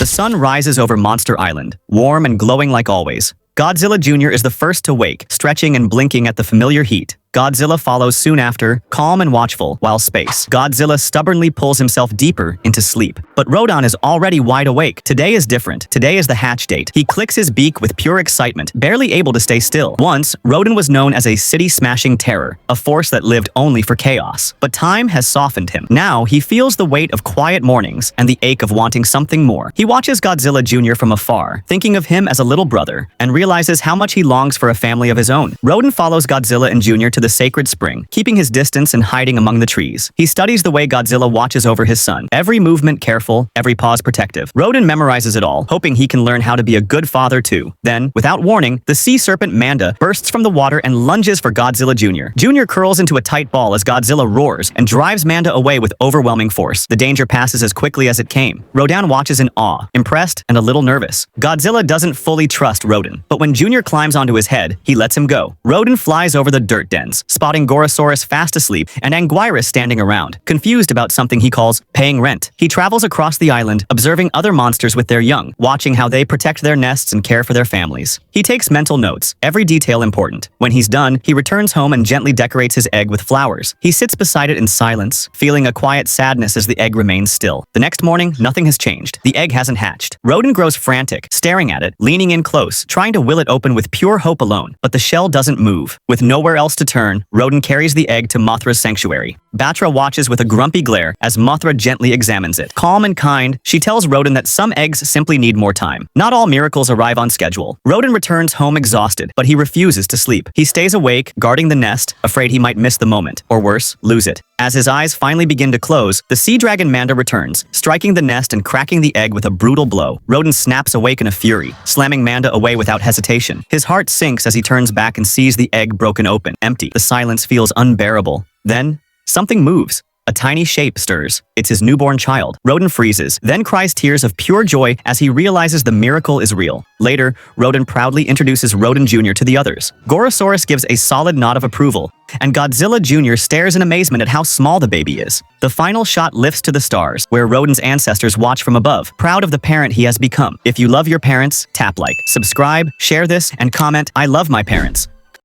The sun rises over Monster Island, warm and glowing like always. Godzilla Jr. is the first to wake, stretching and blinking at the familiar heat. Godzilla follows soon after, calm and watchful, while space. Godzilla stubbornly pulls himself deeper into sleep. But Rodan is already wide awake. Today is different. Today is the hatch date. He clicks his beak with pure excitement, barely able to stay still. Once, Rodan was known as a city-smashing terror, a force that lived only for chaos. But time has softened him. Now, he feels the weight of quiet mornings and the ache of wanting something more. He watches Godzilla Jr. from afar, thinking of him as a little brother, and realizes how much he longs for a family of his own. Rodan follows Godzilla and Jr. to the sacred spring, keeping his distance and hiding among the trees. He studies the way Godzilla watches over his son, every movement careful, every pause protective. Rodan memorizes it all, hoping he can learn how to be a good father too. Then, without warning, the sea serpent Manda bursts from the water and lunges for Godzilla Jr. Jr. curls into a tight ball as Godzilla roars and drives Manda away with overwhelming force. The danger passes as quickly as it came. Rodan watches in awe, impressed and a little nervous. Godzilla doesn't fully trust Rodan, but when Jr. climbs onto his head, he lets him go. Rodan flies over the dirt dens, spotting Gorosaurus fast asleep and Anguirus standing around, confused about something he calls paying rent. He travels across the island, observing other monsters with their young, watching how they protect their nests and care for their families. He takes mental notes, every detail important. When he's done, he returns home and gently decorates his egg with flowers. He sits beside it in silence, feeling a quiet sadness as the egg remains still. The next morning, nothing has changed. The egg hasn't hatched. Rodan grows frantic, staring at it, leaning in close, trying to will it open with pure hope alone. But the shell doesn't move. With nowhere else to turn, Rodan carries the egg to Mothra's sanctuary. Batra watches with a grumpy glare as Mothra gently examines it. Calm and kind, she tells Rodan that some eggs simply need more time. Not all miracles arrive on schedule. Rodan returns home exhausted, but he refuses to sleep. He stays awake, guarding the nest, afraid he might miss the moment, or worse, lose it. As his eyes finally begin to close, the sea dragon Manda returns, striking the nest and cracking the egg with a brutal blow. Rodan snaps awake in a fury, slamming Manda away without hesitation. His heart sinks as he turns back and sees the egg broken open, empty. The silence feels unbearable. Then, something moves. A tiny shape stirs. It's his newborn child. Rodan freezes, then cries tears of pure joy as he realizes the miracle is real. Later, Rodan proudly introduces Rodan Jr. to the others. Gorosaurus gives a solid nod of approval, and Godzilla Jr. stares in amazement at how small the baby is. The final shot lifts to the stars, where Rodan's ancestors watch from above, proud of the parent he has become. If you love your parents, tap like, subscribe, share this, and comment, "I love my parents."